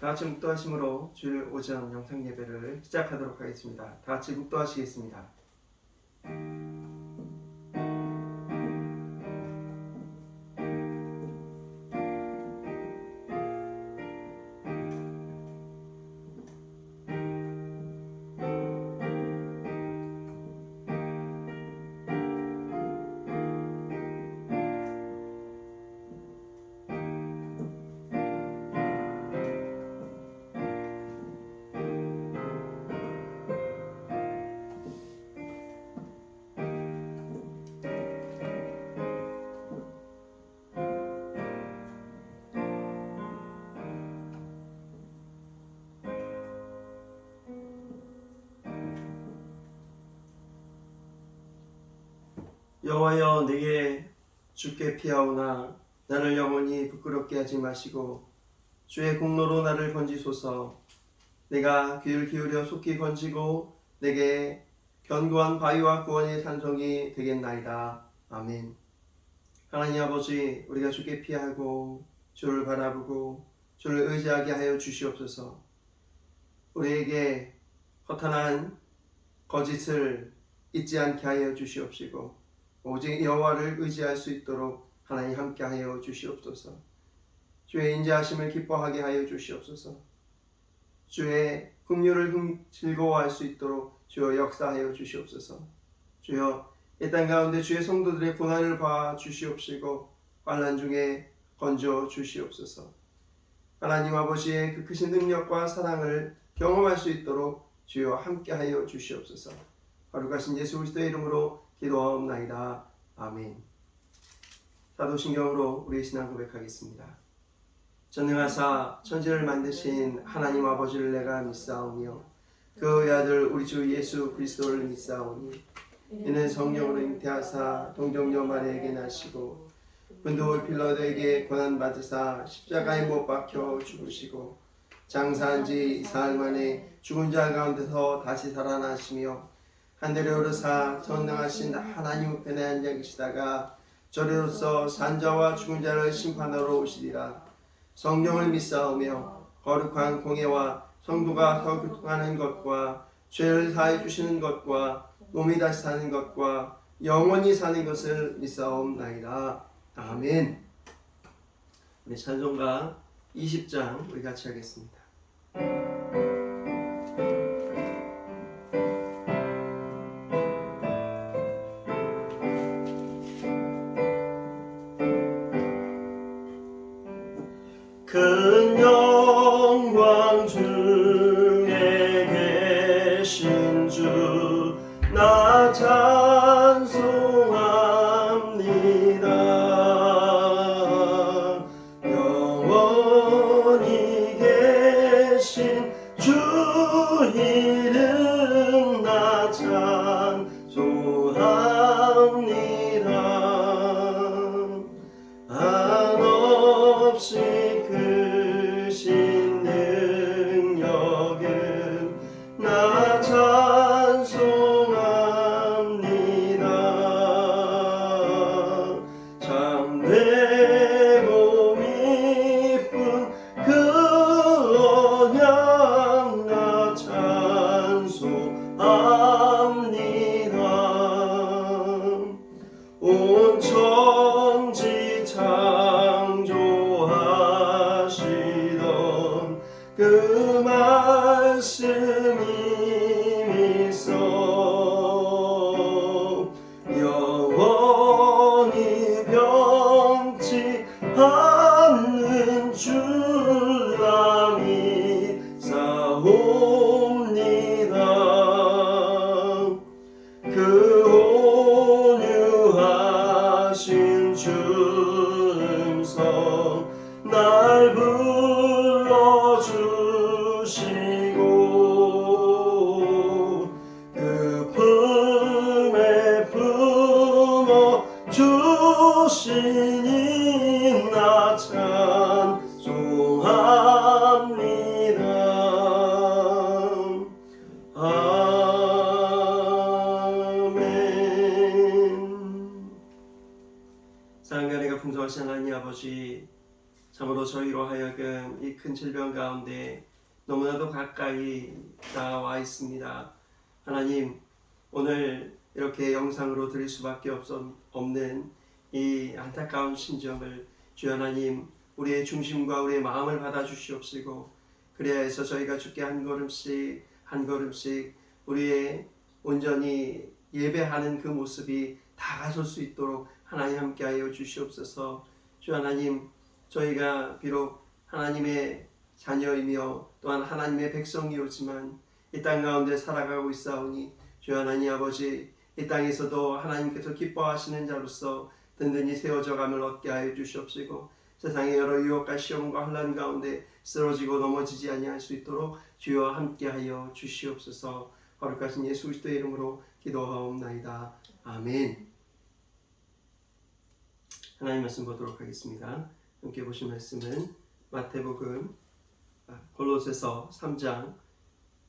다 같이 묵도하심으로 주일 오전 영상 예배를 시작하도록 하겠습니다. 다 같이 묵도하시겠습니다. 여호와여, 내게 주께 피하오나 나를 영원히 부끄럽게 하지 마시고 주의 공로로 나를 건지소서. 내가 귀를 기울여 속히 건지고 내게 견고한 바위와 구원의 산성이 되겠나이다. 아멘. 하나님 아버지, 우리가 주께 피하고 주를 바라보고 주를 의지하게 하여 주시옵소서. 우리에게 허탄한 거짓을 잊지 않게 하여 주시옵시고 오직 여호와를 의지할 수 있도록 하나님 함께하여 주시옵소서. 주의 인자하심을 기뻐하게 하여 주시옵소서. 주의 긍휼을 즐거워할 수 있도록 주여 역사하여 주시옵소서. 주여, 이 땅 가운데 주의 성도들의 고난을 봐 주시옵시고 환난 중에 건져 주시옵소서. 하나님 아버지의 그 크신 능력과 사랑을 경험할 수 있도록 주여 함께하여 주시옵소서. 거룩하신 예수 그리스도의 이름으로 기도하옵나이다. 아멘. 사도신경으로 우리의 신앙 고백하겠습니다. 전능하사 천지를 만드신 하나님 아버지를 내가 믿사오며 그의 아들 우리 주 예수 그리스도를 믿사오니 이는 성령으로 잉태하사 동정녀 마리아에게 나시고 본토 빌라도에게 고난받으사 십자가에 못 박혀 죽으시고 장사한 지 사흘 만에 죽은 자 가운데서 다시 살아나시며 하늘에 오르사 전능하신 하나님 우편에 앉아 계시다가 저리로서 산자와 죽은 자를 심판하러 오시리라. 성령을 믿사오며 거룩한 공예와 성도가 더 교통하는 것과 죄를 사해 주시는 것과 몸이 다시 사는 것과 영원히 사는 것을 믿사옵나이다. 아멘. 우리 찬송가 20장 우리 같이 하겠습니다. 큰 영광 중에 계신 주 나 찬송합니다. 영원히 계신 주 이름 나 찬송합니다. 한없이 크신 능력은 나 찬송합니다. 참되고 미쁜 그 언약 나 찬송합니다. 온 천지 창조하시던 그 말씀이 있어 영원히 변치 않는 줄라 믿사옵니다. 그 온유하신 주 음성 날 불러주시고 그 품에 품어 주시니 나 찬송합니다. 아멘. 사랑과 은혜가 풍성하신 하나님 아버지, 참으로 저희로 하여금 이 큰 질병 가운데 너무나도 가까이 나와 있습니다. 하나님, 오늘 이렇게 영상으로 드릴 수밖에 없는 이 안타까운 심정을 주여 하나님, 우리의 중심과 우리의 마음을 받아주시옵시고, 그래야 해서 저희가 주께 한 걸음씩 한 걸음씩 우리의 온전히 예배하는 그 모습이 다가설 수 있도록 하나님 함께하여 주시옵소서. 주 하나님, 저희가 비록 하나님의 자녀이며 또한 하나님의 백성이오지만 이 땅 가운데 살아가고 있사오니 주 하나님 아버지, 이 땅에서도 하나님께서 기뻐하시는 자로서 든든히 세워져감을 얻게 하여 주시옵시고, 세상의 여러 유혹과 시험과 환난 가운데 쓰러지고 넘어지지 아니할 수 있도록 주여 함께하여 주시옵소서. 거룩하신 예수 그리스도의 이름으로 기도하옵나이다. 아멘. 하나님 말씀 보도록 하겠습니다. 함께 보신 말씀은 마태복음 골로새서 3장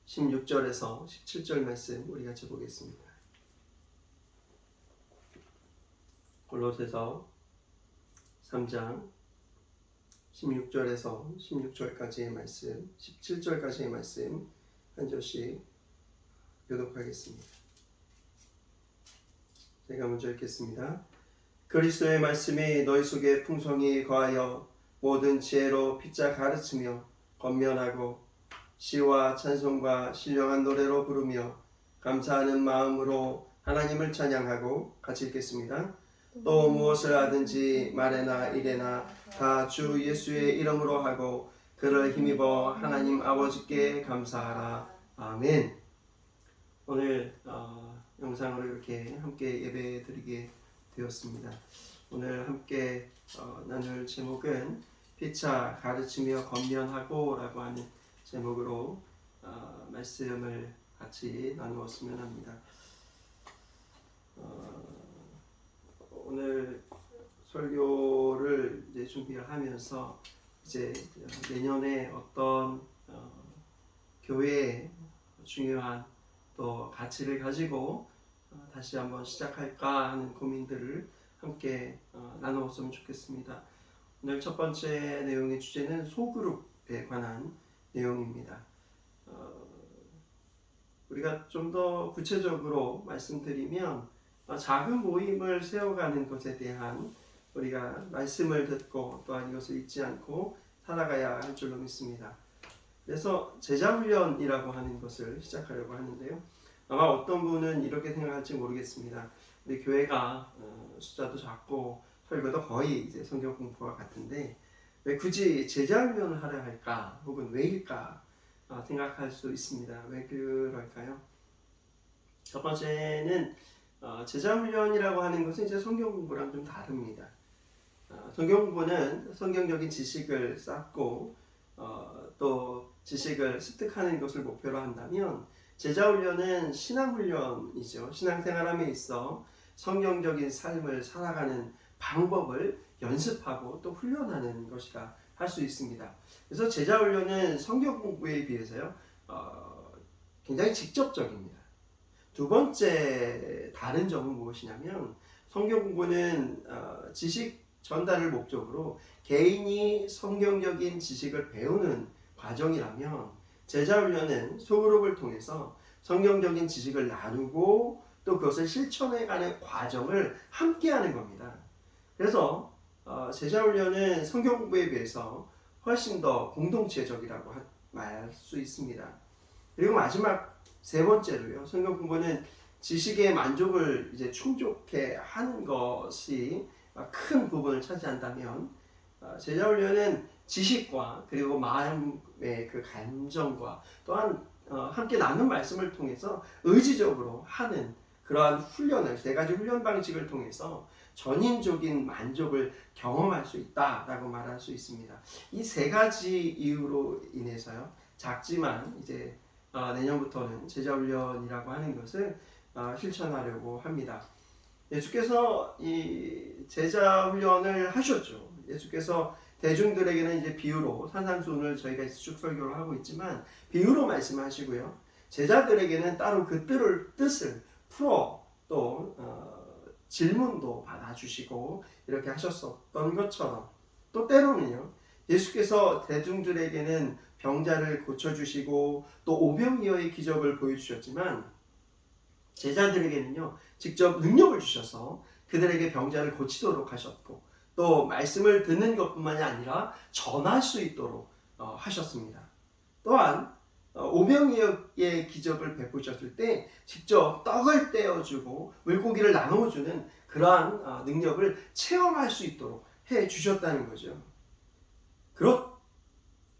16절에서 17절 말씀 우리 같이 보겠습니다. 골로새서 3장 16절에서 16절까지의 말씀, 17절까지의 말씀 한 절씩 교독하겠습니다. 제가 먼저 읽겠습니다. 그리스도의 말씀이 너희 속에 풍성히 거하여 모든 지혜로 핏자 가르치며 권면하고 시와 찬송과 신령한 노래로 부르며 감사하는 마음으로 하나님을 찬양하고, 같이 읽겠습니다. 또 무엇을 하든지 말에나 일에나 다 주 예수의 이름으로 하고 그를 힘입어 하나님 아버지께 감사하라. 아멘. 오늘 영상으로 이렇게 함께 예배 드리게 되었습니다. 오늘 함께 나눌 제목은 피차 가르치며 권면하고 라고 하는 제목으로 말씀을 같이 나누었으면 합니다. 오늘 설교를 이제 준비를 하면서 이제 내년에 어떤 교회의 중요한 또 가치를 가지고 다시 한번 시작할까 하는 고민들을 함께 나누었으면 좋겠습니다. 오늘 첫 번째 내용의 주제는 소그룹에 관한 내용입니다. 우리가 좀 더 구체적으로 말씀드리면 작은 모임을 세워가는 것에 대한 우리가 말씀을 듣고 또한 이것을 잊지 않고 살아가야 할 줄로 믿습니다. 그래서 제자훈련이라고 하는 것을 시작하려고 하는데요. 아마 어떤 분은 이렇게 생각할지 모르겠습니다. 우리 교회가 숫자도 작고 설교도 거의 이제 성경 공부와 같은데 왜 굳이 제자훈련을 하려 할까? 혹은 왜일까? 생각할 수 있습니다. 왜 그럴까요? 첫 번째는 제자훈련이라고 하는 것은 이제 성경 공부랑 좀 다릅니다. 성경 공부는 성경적인 지식을 쌓고 또 지식을 습득하는 것을 목표로 한다면, 제자훈련은 신앙훈련이죠. 신앙생활함에 있어 성경적인 삶을 살아가는 방법을 연습하고 또 훈련하는 것이라 할 수 있습니다. 그래서 제자훈련은 성경 공부에 비해서요 굉장히 직접적입니다. 두 번째 다른 점은 무엇이냐면, 성경 공부는 지식 전달을 목적으로 개인이 성경적인 지식을 배우는 과정이라면, 제자훈련은 소그룹을 통해서 성경적인 지식을 나누고 또 그것을 실천해가는 과정을 함께하는 겁니다. 그래서 제자훈련은 성경 공부에 비해서 훨씬 더 공동체적이라고 말 수 있습니다. 그리고 마지막 세 번째로요, 성경 공부는 지식의 만족을 이제 충족해 하는 것이 큰 부분을 차지한다면, 제자훈련은 지식과 그리고 마음의 그 감정과 또한 함께 나눈 말씀을 통해서 의지적으로 하는 그러한 훈련을, 세 가지 훈련 방식을 통해서 전인적인 만족을 경험할 수 있다라고 말할 수 있습니다. 이 세 가지 이유로 인해서요, 작지만 이제 내년부터는 제자훈련이라고 하는 것을 실천하려고 합니다. 예수께서 이 제자훈련을 하셨죠. 예수께서 대중들에게는 이제 비유로, 산상수훈을 저희가 쭉 설교를 하고 있지만 비유로 말씀하시고요, 제자들에게는 따로 그 뜻을 풀어 또 질문도 받아주시고 이렇게 하셨었던 것처럼, 또 때로는요 예수께서 대중들에게는 병자를 고쳐주시고 또 오병이어의 기적을 보여주셨지만 제자들에게는요 직접 능력을 주셔서 그들에게 병자를 고치도록 하셨고 또 말씀을 듣는 것뿐만이 아니라 전할 수 있도록 하셨습니다. 또한 오병이어의 기적을 베푸셨을 때 직접 떡을 떼어주고 물고기를 나눠주는 그러한 능력을 체험할 수 있도록 해주셨다는 거죠. 그렇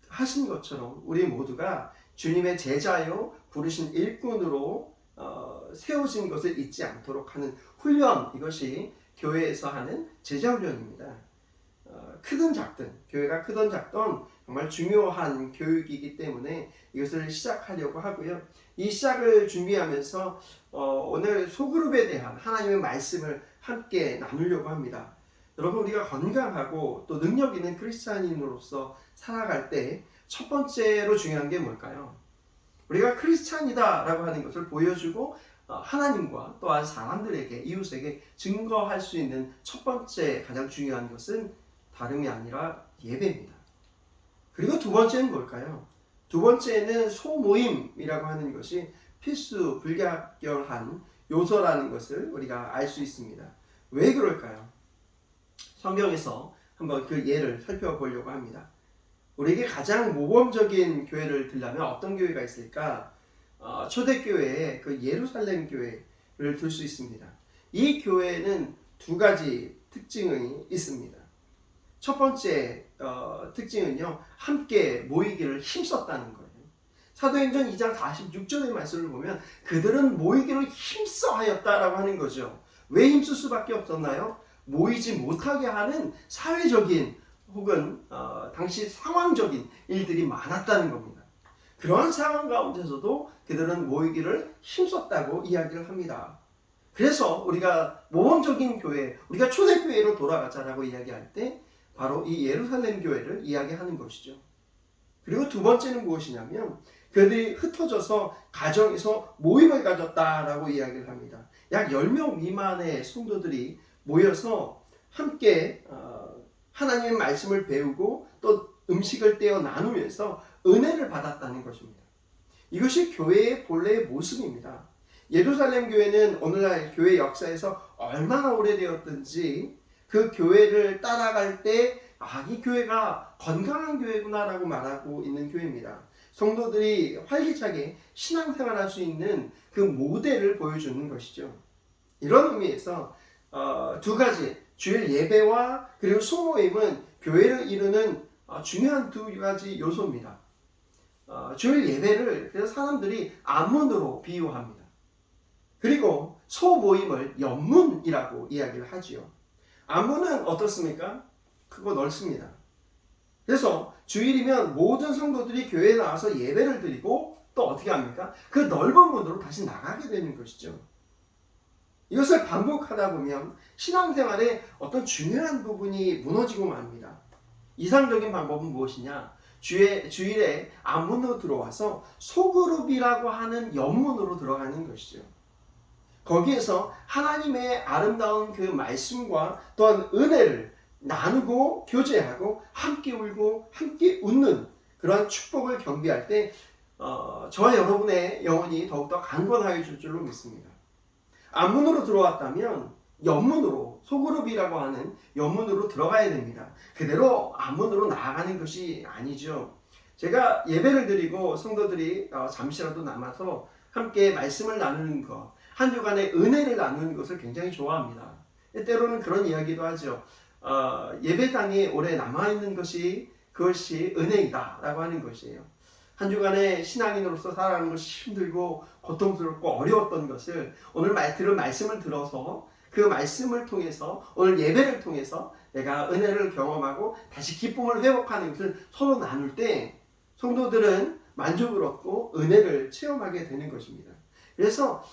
하신 것처럼 우리 모두가 주님의 제자요 부르신 일꾼으로 세워진 것을 잊지 않도록 하는 훈련, 이것이 교회에서 하는 제자 훈련입니다. 크든 작든, 교회가 크든 작든 정말 중요한 교육이기 때문에 이것을 시작하려고 하고요. 이 시작을 준비하면서 오늘 소그룹에 대한 하나님의 말씀을 함께 나누려고 합니다. 여러분, 우리가 건강하고 또 능력 있는 크리스찬인으로서 살아갈 때 첫 번째로 중요한 게 뭘까요? 우리가 크리스찬이다 라고 하는 것을 보여주고 하나님과 또한 사람들에게, 이웃에게 증거할 수 있는 첫 번째 가장 중요한 것은 다름이 아니라 예배입니다. 그리고 두 번째는 뭘까요? 두 번째는 소모임이라고 하는 것이 필수 불가결한 요소라는 것을 우리가 알 수 있습니다. 왜 그럴까요? 성경에서 한번 그 예를 살펴보려고 합니다. 우리에게 가장 모범적인 교회를 들려면 어떤 교회가 있을까? 초대교회의 그 예루살렘 교회를 들 수 있습니다. 이 교회는 두 가지 특징이 있습니다. 첫 번째 특징은요, 함께 모이기를 힘썼다는 거예요. 사도행전 2장 46절의 말씀을 보면 그들은 모이기를 힘써 하였다라고 하는 거죠. 왜 힘쓸 수밖에 없었나요? 모이지 못하게 하는 사회적인 혹은 당시 상황적인 일들이 많았다는 겁니다. 그러한 상황 가운데서도 그들은 모이기를 힘썼다고 이야기를 합니다. 그래서 우리가 모범적인 교회, 우리가 초대교회로 돌아가자라고 이야기할 때 바로 이 예루살렘 교회를 이야기하는 것이죠. 그리고 두 번째는 무엇이냐면 그들이 흩어져서 가정에서 모임을 가졌다라고 이야기를 합니다. 약 10명 미만의 성도들이 모여서 함께 하나님의 말씀을 배우고 또 음식을 떼어 나누면서 은혜를 받았다는 것입니다. 이것이 교회의 본래의 모습입니다. 예루살렘 교회는 오늘날 교회 역사에서 얼마나 오래되었든지 그 교회를 따라갈 때 이 교회가 건강한 교회구나라고 말하고 있는 교회입니다. 성도들이 활기차게 신앙생활할 수 있는 그 모델을 보여주는 것이죠. 이런 의미에서 두 가지, 주일 예배와 그리고 소모임은 교회를 이루는 중요한 두 가지 요소입니다. 주일 예배를 그래서 사람들이 안문으로 비유합니다. 그리고 소모임을 연문이라고 이야기를 하지요. 안문은 어떻습니까? 크고 넓습니다. 그래서 주일이면 모든 성도들이 교회에 나와서 예배를 드리고 또 어떻게 합니까? 그 넓은 문으로 다시 나가게 되는 것이죠. 이것을 반복하다 보면 신앙생활의 어떤 중요한 부분이 무너지고 맙니다. 이상적인 방법은 무엇이냐? 주일에 안문으로 들어와서 소그룹이라고 하는 연문으로 들어가는 것이죠. 거기에서 하나님의 아름다운 그 말씀과 또한 은혜를 나누고 교제하고 함께 울고 함께 웃는 그러한 축복을 경비할 때 저와 여러분의 영혼이 더욱더 강건하게 줄로 믿습니다. 안문으로 들어왔다면 연문으로, 소그룹이라고 하는 연문으로 들어가야 됩니다. 그대로 안문으로 나아가는 것이 아니죠. 제가 예배를 드리고 성도들이 잠시라도 남아서 함께 말씀을 나누는 것, 한 주간의 은혜를 나누는 것을 굉장히 좋아합니다. 때로는 그런 이야기도 하죠. 예배당에 오래 남아있는 것이 그것이 은혜이다 라고 하는 것이에요. 한 주간의 신앙인으로서 살아가는 것이 힘들고 고통스럽고 어려웠던 것을 오늘 들은 말씀을 들어서 그 말씀을 통해서 오늘 예배를 통해서 내가 은혜를 경험하고 다시 기쁨을 회복하는 것을 서로 나눌 때 성도들은 만족을 얻고 은혜를 체험하게 되는 것입니다. 그래서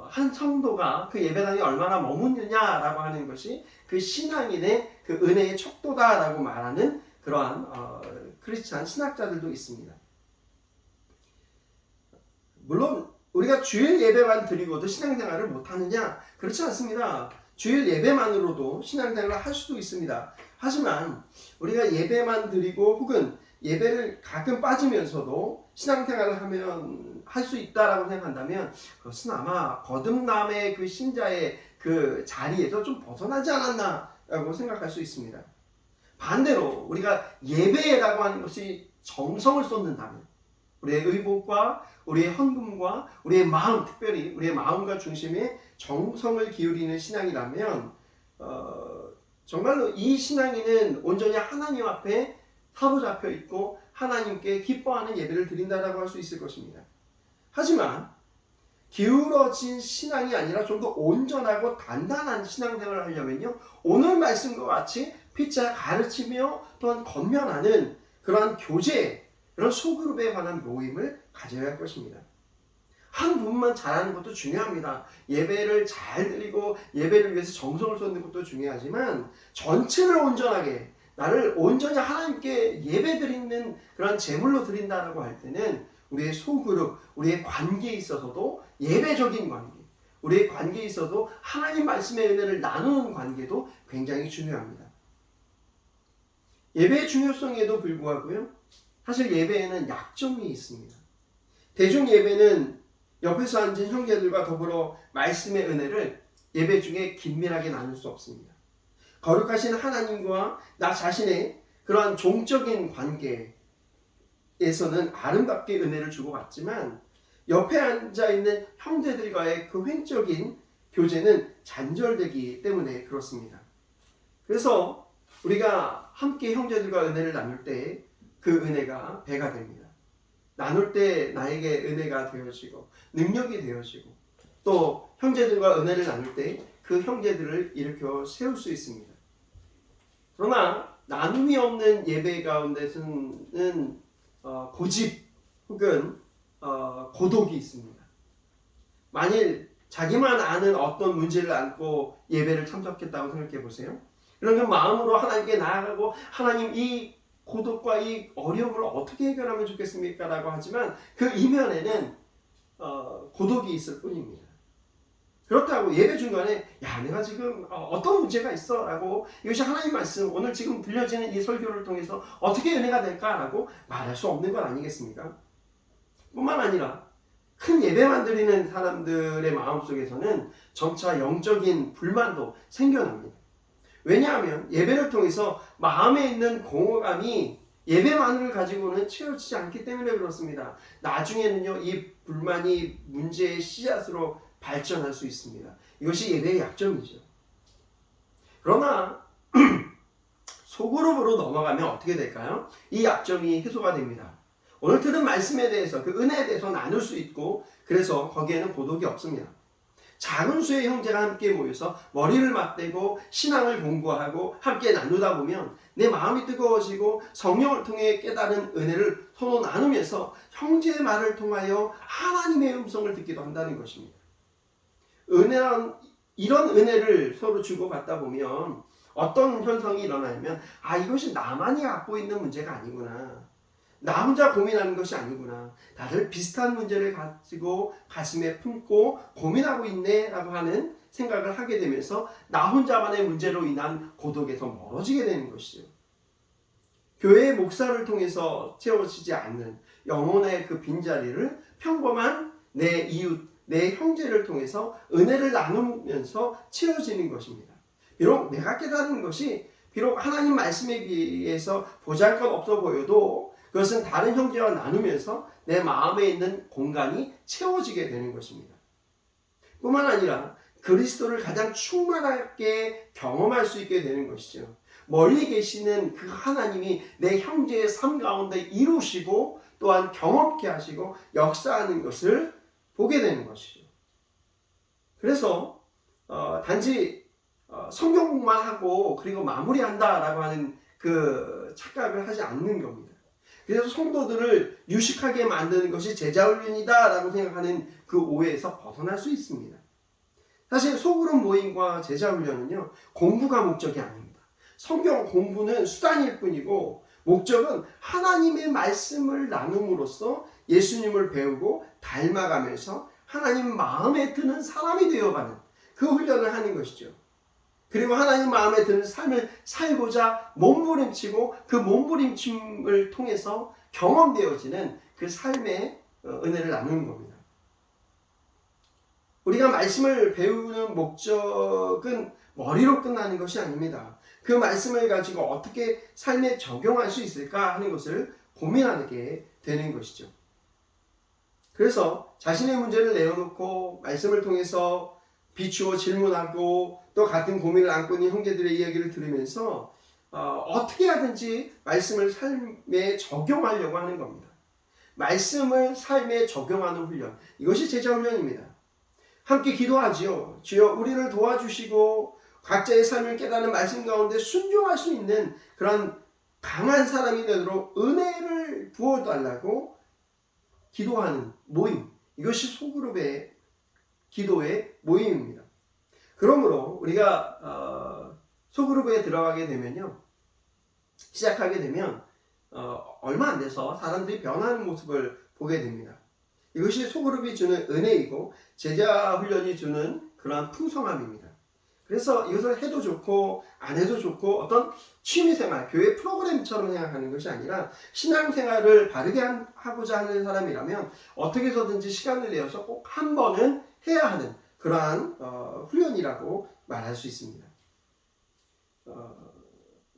한 성도가 그 예배당에 얼마나 머무느냐라고 하는 것이 그 신앙인의 그 은혜의 척도다라고 말하는 그러한 크리스찬 신학자들도 있습니다. 물론 우리가 주일 예배만 드리고도 신앙생활을 못하느냐? 그렇지 않습니다. 주일 예배만으로도 신앙생활을 할 수도 있습니다. 하지만 우리가 예배만 드리고 혹은 예배를 가끔 빠지면서도 신앙생활을 하면 할 수 있다라고 생각한다면 그것은 아마 거듭남의 그 신자의 그 자리에서 좀 벗어나지 않았나라고 생각할 수 있습니다. 반대로 우리가 예배라고 하는 것이 정성을 쏟는다면 우리의 의복과 우리의 헌금과 우리의 마음, 특별히 우리의 마음과 중심에 정성을 기울이는 신앙이라면 정말로 이 신앙인은 온전히 하나님 앞에 사로잡혀 있고 하나님께 기뻐하는 예배를 드린다라고 할 수 있을 것입니다. 하지만 기울어진 신앙이 아니라 좀 더 온전하고 단단한 신앙생활을 하려면요, 오늘 말씀과 같이 피차 가르치며 또한 권면하는 그러한 교제, 그런 소그룹에 관한 모임을 가져야 할 것입니다. 한 부분만 잘하는 것도 중요합니다. 예배를 잘 드리고 예배를 위해서 정성을 쏟는 것도 중요하지만 전체를 온전하게 나를 온전히 하나님께 예배 드리는 그런 제물로 드린다라고 할 때는 우리의 소그룹, 우리의 관계에 있어서도 예배적인 관계, 우리의 관계에 있어도 하나님 말씀의 은혜를 나누는 관계도 굉장히 중요합니다. 예배의 중요성에도 불구하고요, 사실 예배에는 약점이 있습니다. 대중 예배는 옆에서 앉은 형제들과 더불어 말씀의 은혜를 예배 중에 긴밀하게 나눌 수 없습니다. 거룩하신 하나님과 나 자신의 그러한 종적인 관계에서는 아름답게 은혜를 주고받지만 옆에 앉아있는 형제들과의 그 횡적인 교제는 잔절되기 때문에 그렇습니다. 그래서 우리가 함께 형제들과 은혜를 나눌 때 그 은혜가 배가 됩니다. 나눌 때 나에게 은혜가 되어지고 능력이 되어지고 또 형제들과 은혜를 나눌 때 그 형제들을 일으켜 세울 수 있습니다. 그러나 나눔이 없는 예배 가운데서는 고집 혹은 고독이 있습니다. 만일 자기만 아는 어떤 문제를 안고 예배를 참석했다고 생각해 보세요. 그러면 마음으로 하나님께 나아가고 하나님 이 고독과 이 어려움을 어떻게 해결하면 좋겠습니까? 라고 하지만 그 이면에는 고독이 있을 뿐입니다. 그렇다고 예배 중간에 야 내가 지금 어떤 문제가 있어 라고 이것이 하나님 말씀 오늘 지금 들려지는 이 설교를 통해서 어떻게 은혜가 될까 라고 말할 수 없는 것 아니겠습니까? 뿐만 아니라 큰 예배만 드리는 사람들의 마음속에서는 점차 영적인 불만도 생겨납니다. 왜냐하면 예배를 통해서 마음에 있는 공허감이 예배만을 가지고는 채워지지 않기 때문에 그렇습니다. 나중에는요 이 불만이 문제의 씨앗으로 발전할 수 있습니다. 이것이 예배의 약점이죠. 그러나 소그룹으로 넘어가면 어떻게 될까요? 이 약점이 해소가 됩니다. 오늘 들은 말씀에 대해서 그 은혜에 대해서 나눌 수 있고 그래서 거기에는 고독이 없습니다. 작은 수의 형제가 함께 모여서 머리를 맞대고 신앙을 공부하고 함께 나누다 보면 내 마음이 뜨거워지고 성령을 통해 깨달은 은혜를 서로 나누면서 형제의 말을 통하여 하나님의 음성을 듣기도 한다는 것입니다. 이런 은혜를 서로 주고받다 보면 어떤 현상이 일어나냐면 이것이 나만이 갖고 있는 문제가 아니구나. 나 혼자 고민하는 것이 아니구나. 다들 비슷한 문제를 가지고 가슴에 품고 고민하고 있네 라고 하는 생각을 하게 되면서 나 혼자만의 문제로 인한 고독에서 멀어지게 되는 것이죠. 교회의 목사를 통해서 채워지지 않는 영혼의 그 빈자리를 평범한 내 이웃, 내 형제를 통해서 은혜를 나누면서 채워지는 것입니다. 비록 내가 깨달은 것이 비록 하나님 말씀에 비해서 보잘것없어 보여도 그것은 다른 형제와 나누면서 내 마음에 있는 공간이 채워지게 되는 것입니다. 뿐만 아니라 그리스도를 가장 충만하게 경험할 수 있게 되는 것이죠. 멀리 계시는 그 하나님이 내 형제의 삶 가운데 이루시고 또한 경험케 하시고 역사하는 것을 보게 되는 것이죠. 그래서 단지 성경 공부만 하고 그리고 마무리한다라고 하는 그 착각을 하지 않는 겁니다. 그래서 성도들을 유식하게 만드는 것이 제자훈련이다라고 생각하는 그 오해에서 벗어날 수 있습니다. 사실 소그룹 모임과 제자훈련은요 공부가 목적이 아닙니다. 성경 공부는 수단일 뿐이고 목적은 하나님의 말씀을 나눔으로써 예수님을 배우고 닮아가면서 하나님 마음에 드는 사람이 되어가는 그 훈련을 하는 것이죠. 그리고 하나님 마음에 드는 삶을 살고자 몸부림치고 그 몸부림침을 통해서 경험되어지는 그 삶의 은혜를 나누는 겁니다. 우리가 말씀을 배우는 목적은 머리로 끝나는 것이 아닙니다. 그 말씀을 가지고 어떻게 삶에 적용할 수 있을까 하는 것을 고민하게 되는 것이죠. 그래서 자신의 문제를 내어놓고 말씀을 통해서 비추어 질문하고 또 같은 고민을 안고 있는 형제들의 이야기를 들으면서 어떻게 하든지 말씀을 삶에 적용하려고 하는 겁니다. 말씀을 삶에 적용하는 훈련, 이것이 제자훈련입니다. 함께 기도하지요. 주여 우리를 도와주시고 각자의 삶을 깨닫는 말씀 가운데 순종할 수 있는 그런 강한 사람이 되도록 은혜를 부어달라고 기도하는 모임, 이것이 소그룹의 기도의 모임입니다. 그러므로 우리가 소그룹에 들어가게 되면요, 시작하게 되면 얼마 안 돼서 사람들이 변하는 모습을 보게 됩니다. 이것이 소그룹이 주는 은혜이고 제자 훈련이 주는 그러한 풍성함입니다. 그래서 이것을 해도 좋고 안 해도 좋고 어떤 취미생활, 교회 프로그램처럼 생각하는 것이 아니라 신앙생활을 바르게 하고자 하는 사람이라면 어떻게 해서든지 시간을 내어서 꼭 한 번은 해야 하는 그러한 훈련이라고 말할 수 있습니다.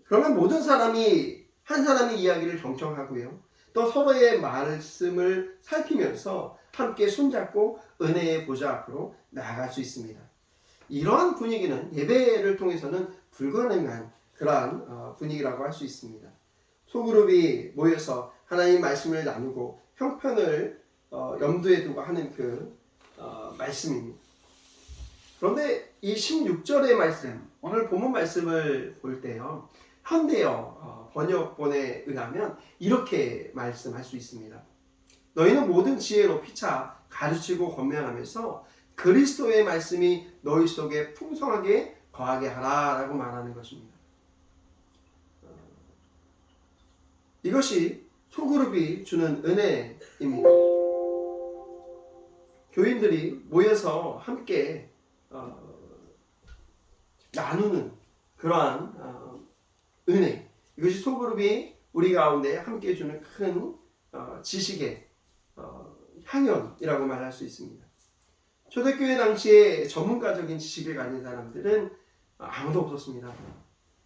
그러면 모든 사람이 한 사람의 이야기를 경청하고요, 또 서로의 말씀을 살피면서 함께 손잡고 은혜의 보좌 앞으로 나아갈 수 있습니다. 이러한 분위기는 예배를 통해서는 불가능한 그러한 분위기라고 할 수 있습니다. 소그룹이 모여서 하나님 말씀을 나누고 형편을 염두에 두고 하는 그 말씀입니다. 그런데 이 16절의 말씀, 오늘 본문 말씀을 볼 때요, 현대어 번역본에 의하면 이렇게 말씀할 수 있습니다. 너희는 모든 지혜로 피차 가르치고 권면하면서 그리스도의 말씀이 너희 속에 풍성하게 거하게 하라 라고 말하는 것입니다. 이것이 소그룹이 주는 은혜입니다. 교인들이 모여서 함께 나누는 그러한 은혜, 이것이 소그룹이 우리 가운데 함께 주는 큰 지식의 향연이라고 말할 수 있습니다. 초대교회 당시에 전문가적인 지식을 가진 사람들은 아무도 없었습니다.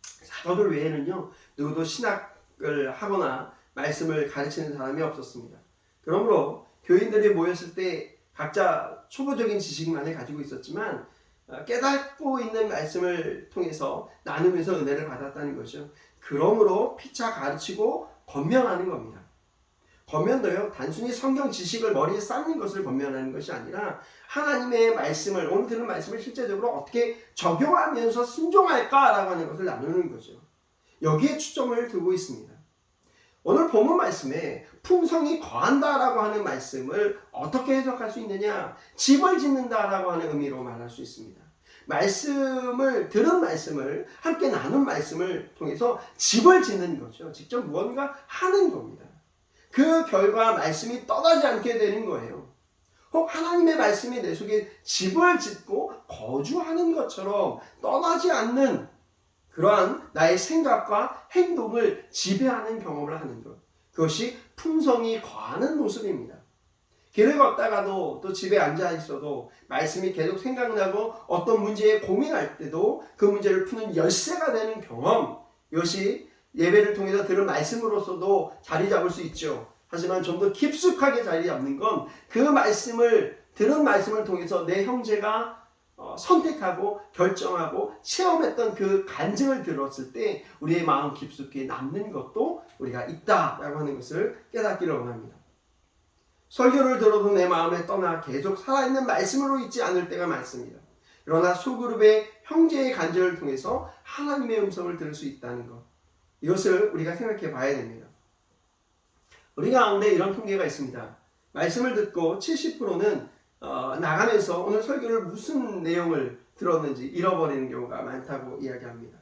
사도들 외에는요, 누구도 신학을 하거나 말씀을 가르치는 사람이 없었습니다. 그러므로 교인들이 모였을 때 각자 초보적인 지식만을 가지고 있었지만 깨닫고 있는 말씀을 통해서 나누면서 은혜를 받았다는 거죠. 그러므로 피차 가르치고 권면하는 겁니다. 권면도요, 단순히 성경 지식을 머리에 쌓는 것을 권면하는 것이 아니라 하나님의 말씀을, 오늘 들은 말씀을 실제적으로 어떻게 적용하면서 순종할까라고 하는 것을 나누는 거죠. 여기에 초점을 두고 있습니다. 오늘 본문 말씀에 풍성이 거한다라고 하는 말씀을 어떻게 해석할 수 있느냐? 집을 짓는다라고 하는 의미로 말할 수 있습니다. 들은 말씀을, 함께 나눈 말씀을 통해서 집을 짓는 거죠. 직접 무언가 하는 겁니다. 그 결과 말씀이 떠나지 않게 되는 거예요. 혹 하나님의 말씀이 내 속에 집을 짓고 거주하는 것처럼 떠나지 않는 그러한 나의 생각과 행동을 지배하는 경험을 하는 것. 그것이 풍성이 거하는 모습입니다. 길을 걷다가도 또 집에 앉아 있어도 말씀이 계속 생각나고 어떤 문제에 고민할 때도 그 문제를 푸는 열쇠가 되는 경험. 이것이 예배를 통해서 들은 말씀으로서도 자리 잡을 수 있죠. 하지만 좀 더 깊숙하게 자리 잡는 건 그 들은 말씀을 통해서 내 형제가 선택하고 결정하고 체험했던 그 간증을 들었을 때 우리의 마음 깊숙이 남는 것도 우리가 있다라고 하는 것을 깨닫기를 원합니다. 설교를 들어도 내 마음에 떠나 계속 살아있는 말씀으로 있지 않을 때가 많습니다. 그러나 소그룹의 형제의 간증을 통해서 하나님의 음성을 들을 수 있다는 것, 이것을 우리가 생각해 봐야 됩니다. 우리 가운데 이런 통계가 있습니다. 말씀을 듣고 70%는 나가면서 오늘 설교를 무슨 내용을 들었는지 잃어버리는 경우가 많다고 이야기합니다.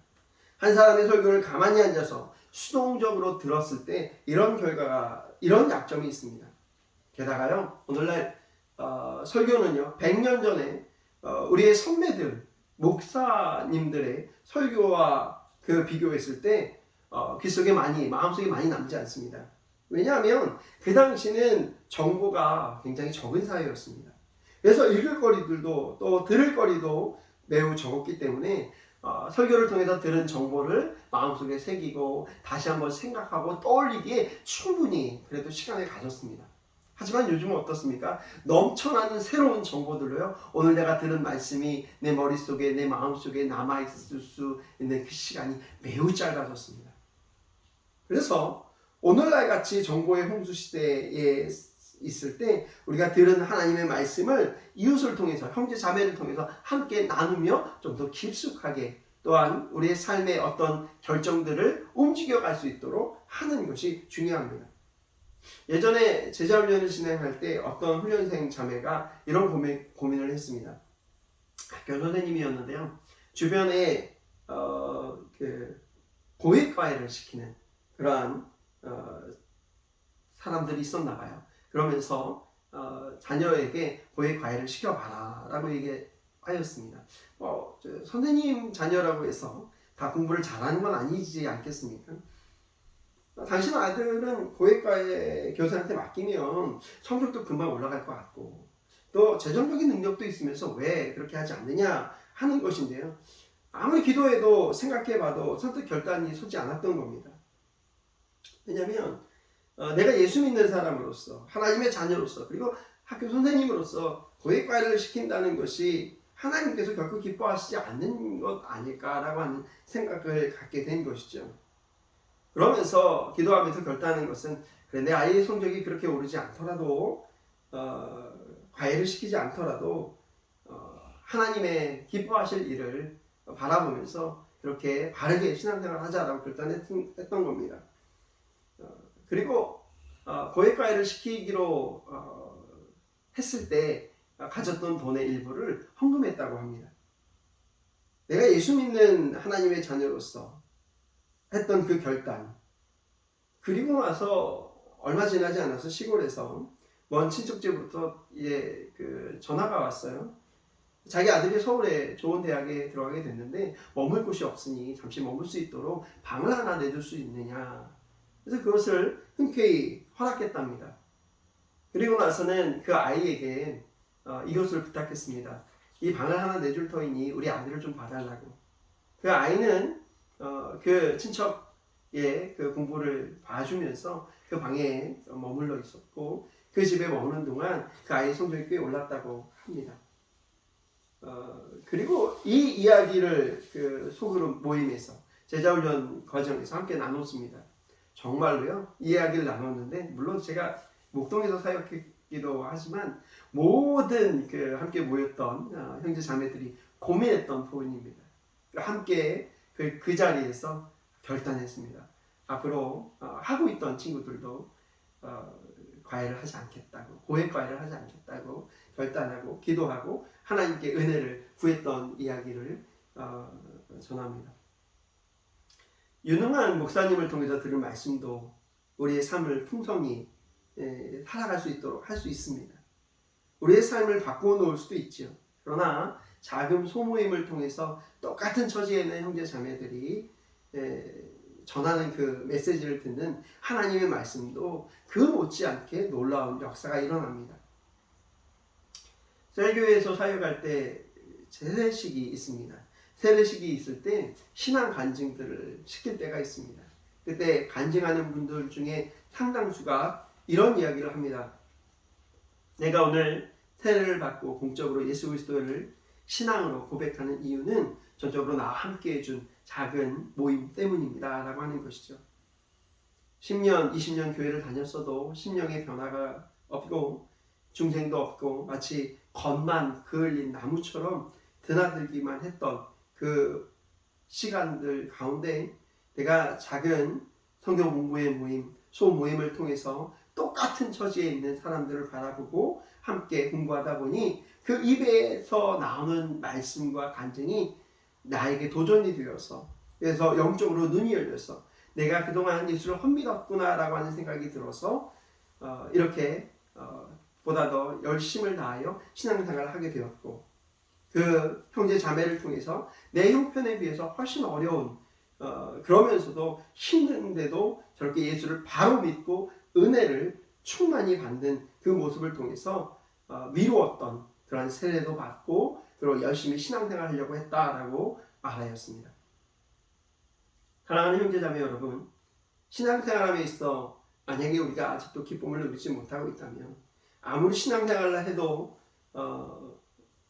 한 사람의 설교를 가만히 앉아서 수동적으로 들었을 때 이런 약점이 있습니다. 게다가요, 오늘날 설교는요, 100년 전에 우리의 선배들, 목사님들의 설교와 그 비교했을 때 귓속에 마음속에 많이 남지 않습니다. 왜냐하면 그 당시는 정보가 굉장히 적은 사회였습니다. 그래서 읽을 거리들도 또 들을 거리도 매우 적었기 때문에 설교를 통해서 들은 정보를 마음속에 새기고 다시 한번 생각하고 떠올리기에 충분히 그래도 시간을 가졌습니다. 하지만 요즘은 어떻습니까? 넘쳐나는 새로운 정보들로요. 오늘 내가 들은 말씀이 내 머릿속에 내 마음속에 남아있을 수 있는 그 시간이 매우 짧아졌습니다. 그래서 오늘날 같이 정보의 홍수 시대에 있을 때 우리가 들은 하나님의 말씀을 이웃을 통해서 형제 자매를 통해서 함께 나누며 좀 더 깊숙하게 또한 우리의 삶의 어떤 결정들을 움직여갈 수 있도록 하는 것이 중요합니다. 예전에 제자훈련을 진행할 때 어떤 훈련생 자매가 이런 고민을 했습니다. 학교 선생님이었는데요. 주변에 고액과외를 시키는 그러한 사람들이 있었나 봐요. 그러면서 자녀에게 고액과외를 시켜봐라 라고 얘기하였습니다. 선생님 자녀라고 해서 다 공부를 잘하는 건 아니지 않겠습니까? 당신 아들은 고액과외 교사한테 맡기면 성적도 금방 올라갈 것 같고 또 재정적인 능력도 있으면서 왜 그렇게 하지 않느냐 하는 것인데요. 아무리 기도해도 생각해봐도 선뜻 결단이 서지 않았던 겁니다. 왜냐하면 내가 예수 믿는 사람으로서 하나님의 자녀로서 그리고 학교 선생님으로서 고액과외를 시킨다는 것이 하나님께서 결코 기뻐하시지 않는 것 아닐까라고 하는 생각을 갖게 된 것이죠. 그러면서 기도하면서 결단하는 것은 그래, 내 아이의 성적이 그렇게 오르지 않더라도 과외를 시키지 않더라도 하나님의 기뻐하실 일을 바라보면서 그렇게 바르게 신앙생활을 하자라고 결단했던 겁니다. 그리고 고액과외를 시키기로 했을 때 가졌던 돈의 일부를 헌금했다고 합니다. 내가 예수 믿는 하나님의 자녀로서 했던 그 결단, 그리고 나서 얼마 지나지 않아서 시골에서 먼 친척 집으로부터 전화가 왔어요. 자기 아들이 서울에 좋은 대학에 들어가게 됐는데 머물 곳이 없으니 잠시 머물 수 있도록 방을 하나 내줄 수 있느냐. 그래서 그것을 흔쾌히 허락했답니다. 그리고 나서는 그 아이에게 이것을 부탁했습니다. 이 방을 하나 내줄 터이니 우리 아들을 좀 봐달라고. 그 아이는 그 친척의 그 공부를 봐주면서 그 방에 머물러 있었고 그 집에 머무는 동안 그 아이의 성적이 꽤 올랐다고 합니다. 그리고 이 이야기를 그 소그룹 모임에서 제자훈련 과정에서 함께 나눴습니다. 정말로요, 이 이야기를 나눴는데 물론 제가 목동에서 사역했기도 하지만 모든 그 함께 모였던 형제 자매들이 고민했던 부분입니다. 함께 그 자리에서 결단했습니다. 앞으로 하고 있던 친구들도 과외를 하지 않겠다고, 고액과외를 하지 않겠다고 결단하고 기도하고 하나님께 은혜를 구했던 이야기를 전합니다. 유능한 목사님을 통해서 들은 말씀도 우리의 삶을 풍성히 살아갈 수 있도록 할 수 있습니다. 우리의 삶을 바꾸어 놓을 수도 있죠. 그러나 작은 소모임을 통해서 똑같은 처지에 있는 형제 자매들이 전하는 그 메시지를 듣는 하나님의 말씀도 그 못지않게 놀라운 역사가 일어납니다. 저희 교회에서 사역할 때 세례식이 있습니다. 세례식이 있을 때 신앙 간증들을 시킬 때가 있습니다. 그때 간증하는 분들 중에 상당수가 이런 이야기를 합니다. 내가 오늘 세례를 받고 공적으로 예수 그리스도를 신앙으로 고백하는 이유는 전적으로 나와 함께 해준 작은 모임 때문입니다 라고 하는 것이죠. 10년, 20년 교회를 다녔어도 심령의 변화가 없고 중생도 없고 마치 겉만 그을린 나무처럼 드나들기만 했던 그 시간들 가운데 내가 작은 성경 공부의 모임, 소모임을 통해서 똑같은 처지에 있는 사람들을 바라보고 함께 공부하다 보니 그 입에서 나오는 말씀과 간증이 나에게 도전이 되어서 그래서 영적으로 눈이 열려서 내가 그동안 예수를 헛믿었구나 라고 하는 생각이 들어서 이렇게 보다 더 열심을 다하여 신앙생활을 하게 되었고 그 형제 자매를 통해서 내 형편에 비해서 훨씬 어려운 그러면서도 힘든데도 저렇게 예수를 바로 믿고 은혜를 충만히 받는 그 모습을 통해서 위로웠던 그런 세례도 받고 그리고 열심히 신앙생활 하려고 했다라고 말하였습니다. 사랑하는 형제자매 여러분, 신앙생활함에 있어 만약에 우리가 아직도 기쁨을 누리지 못하고 있다면 아무리 신앙생활을 해도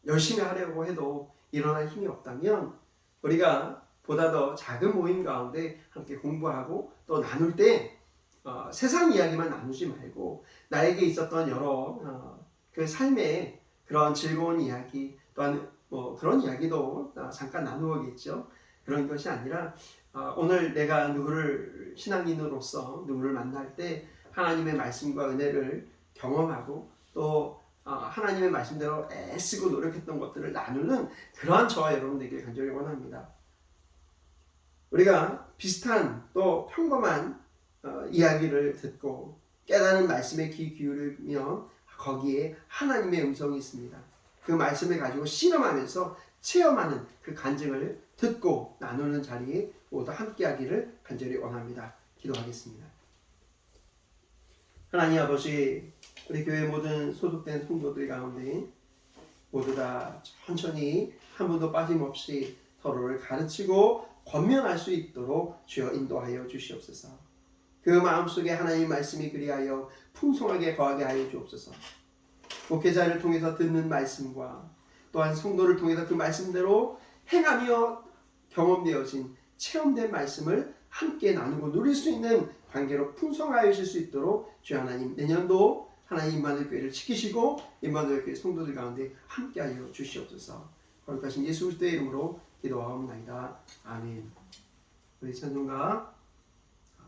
열심히 하려고 해도 일어날 힘이 없다면 우리가 보다 더 작은 모임 가운데 함께 공부하고 또 나눌 때 세상 이야기만 나누지 말고 나에게 있었던 여러 그 삶의 그런 즐거운 이야기 또한 뭐 그런 이야기도 잠깐 나누어겠죠. 그런 것이 아니라 오늘 내가 누구를 신앙인으로서 누구를 만날 때 하나님의 말씀과 은혜를 경험하고 또 하나님의 말씀대로 애쓰고 노력했던 것들을 나누는 그러한 저와 여러분 되길 간절히 원합니다. 우리가 비슷한 또 평범한 이야기를 듣고 깨닫는 말씀에 귀 기울이면 거기에 하나님의 음성이 있습니다. 그 말씀을 가지고 실험하면서 체험하는 그 간증을 듣고 나누는 자리에 모두 함께하기를 간절히 원합니다. 기도하겠습니다. 하나님 아버지, 우리 교회 모든 소속된 성도들 가운데 모두 다 천천히 한 분도 빠짐없이 서로를 가르치고 권면할 수 있도록 주여 인도하여 주시옵소서. 그 마음속에 하나님의 말씀이 그리하여 풍성하게 거하게 하여 주옵소서. 목회자를 통해서 듣는 말씀과 또한 성도를 통해서 그 말씀대로 행하며 경험되어진 체험된 말씀을 함께 나누고 누릴 수 있는 관계로 풍성하여 주실 수 있도록 주여 하나님 내년도 하나님 임마누엘 교회를 지키시고 임마누엘 교회 성도들 가운데 함께하여 주시옵소서. 거룩하신 예수 그리스도의 이름으로 기도하옵나이다. 아멘. 우리 찬송가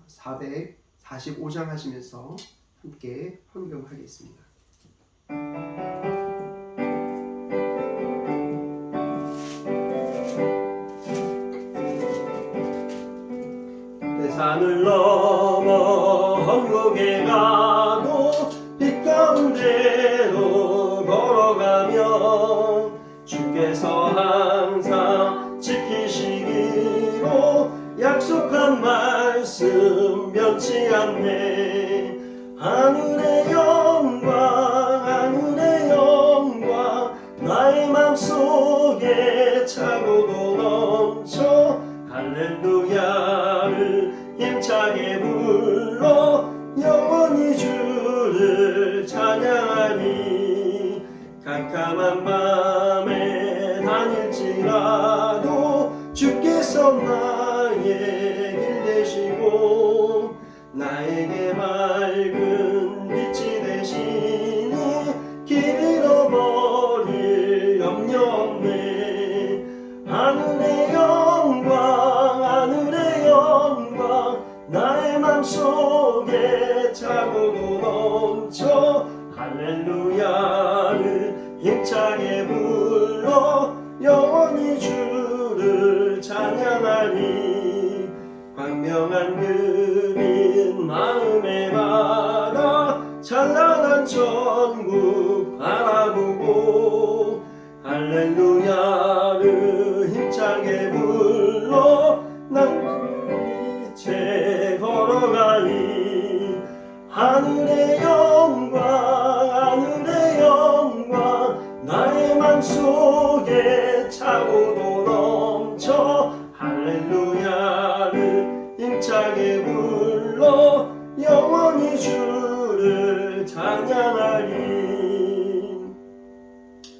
445장 하시면서 함께 헌금하겠습니다. 산을 넘어 험곡에 가도 빛 가운데로 걸어가면 주께서 항상 지키시기로 약속한 말씀 변치 않네. 하늘의 영광 나의 맘속에 차고도 넘쳐 할렐루야를 힘차게 불러 영원히 주를 찬양하니. 캄캄한 밤에 다닐지라도 주께서 나의 길 되시고 나에게 맑은 빛이 되시니 길 잃어버릴 염려 없네. 하늘의 영광 나의 맘속에 차고도 넘쳐 할렐루야를 힘차게 불러 영원히 주를 찬양하리. 광명한 그빛 마음에 받아 찬란한 천국 바라보고 할렐루야를 힘차게 불러 난 빛에 걸어가니. 하늘의 영광 나의 맘속에 차고도 넘쳐 할렐루야를 힘차게 불러 영원히 주를 찬양하리.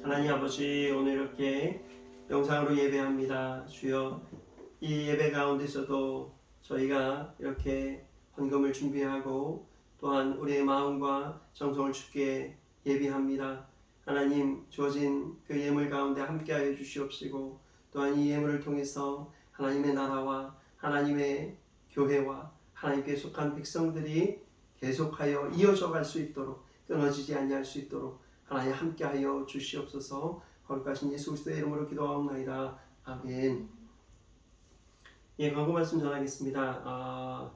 하나님 아버지, 오늘 이렇게 영상으로 예배합니다. 주여, 이 예배 가운데서도 저희가 이렇게 헌금을 준비하고 또한 우리의 마음과 정성을 주께 예비합니다. 하나님, 주어진 그 예물 가운데 함께하여 주시옵시고 또한 이 예물을 통해서 하나님의 나라와 하나님의 교회와 하나님께 속한 백성들이 계속하여 이어져 갈 수 있도록 끊어지지 아니할 수 있도록 하나님 함께하여 주시옵소서. 거룩하신 예수 그리스도의 이름으로 기도하옵나이다. 아멘. 예, 광고 말씀 전하겠습니다.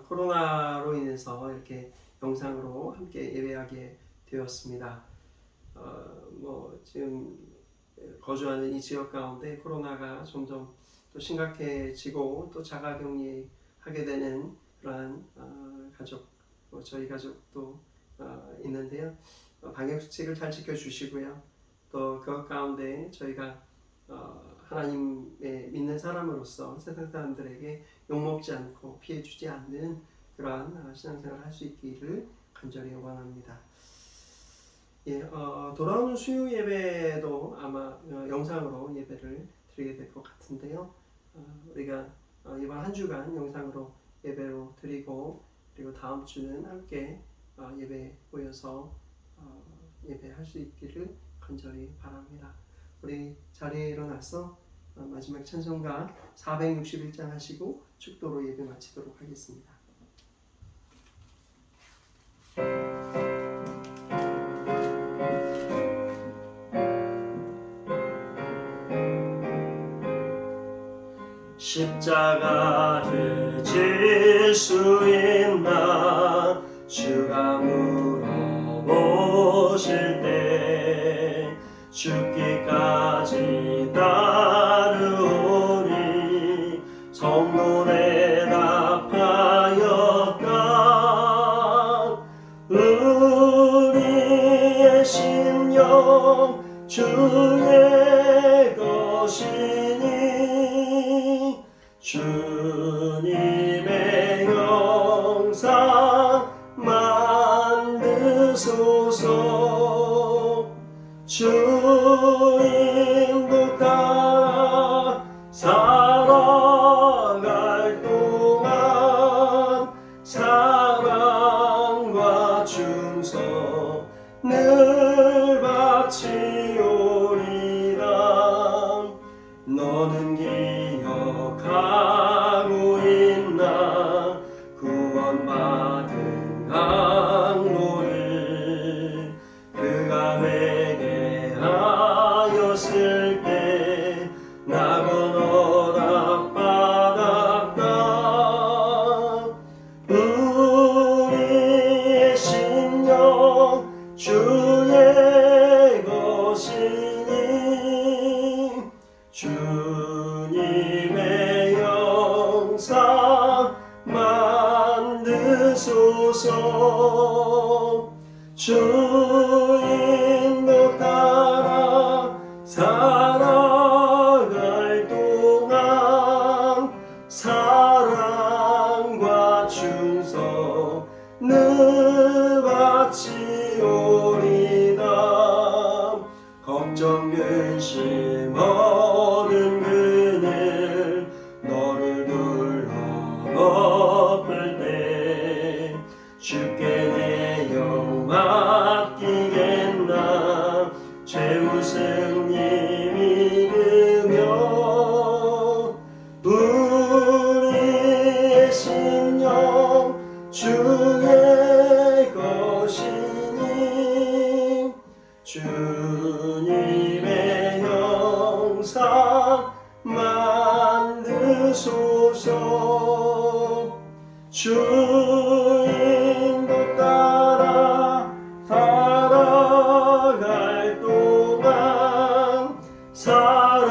코로나로 인해서 이렇게 영상으로 함께 예배하게 되었습니다. 지금 거주하는 이 지역 가운데 코로나가 점점 또 심각해지고 또 자가격리하게 되는 그러한 가족, 저희 가족도 있는데요. 방역 수칙을 잘 지켜주시고요. 또 그 가운데 저희가 하나님의 믿는 사람으로서 세상 사람들에게 욕먹지 않고 피해주지 않는 그러한 신앙생활을 할 수 있기를 간절히 원합니다. 돌아오는 수요 예배도 아마 영상으로 예배를 드리게 될 것 같은데요. 우리가 이번 한 주간 영상으로 예배로 드리고 그리고 다음 주는 함께 예배 모여서 예배할 수 있기를 간절히 바랍니다. 우리 자리에 일어나서 마지막 찬송가 461장 하시고 축도로 예배 마치도록 하겠습니다. 십자가를 질 수 있나 주가 물어보실 때 죽기까지 따르오니 성도 대답하였다. 우리의 심령 주의 것이니 주님의 형상 만드소서. 주인도 따라 살아갈 동안 사랑과 충성 늘 바치오리다. 너는 기억하고 있나 구원받은 강로를 그가 회개하였을 때 나고 허락받았다. 우리의 심령 주의 것이니 주님의 형상 만드소서. 주인도 따라 살아갈 동안 사랑과 충성 늘 바치오리다. 걱정 근심 어른 그늘 너를 둘러엎을 때 주께 내 영 맡기겠나 최우승님 믿으며. 우리의 심령 주의 것이니 주님의 형상 만드소서. 주인도 따라 살아갈 동안 사랑과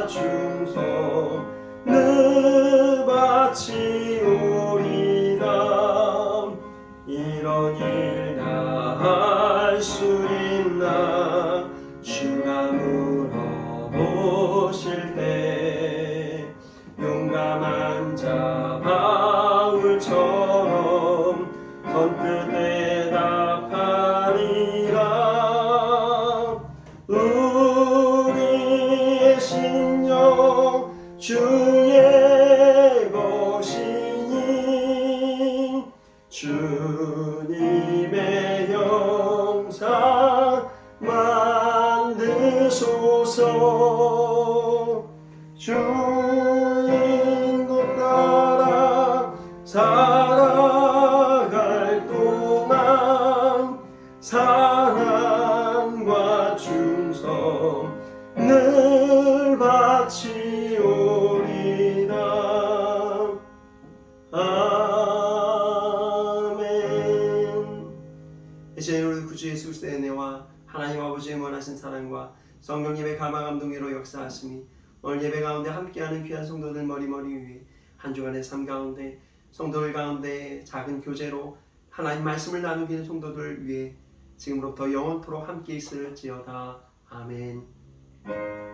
충성 늘 바치오리다. 이런 일 다 할 수 있나 주가 물어보실 때 용감한 자 바울처럼 선뜻 대답하리라. 우리의 심령 주의 것이니 주님의 형상 만드소서. 주인도 따라 살아갈 동안 사랑과 충성 늘 바치오리다. 역사하시니 오늘 예배 가운데 함께하는 귀한 성도들 머리머리 위에 한 주간의 삶 가운데 성도들 가운데 작은 교제로 하나님 말씀을 나누기는 성도들 위해 지금부터 영원토록 함께 있을지어다. 아멘.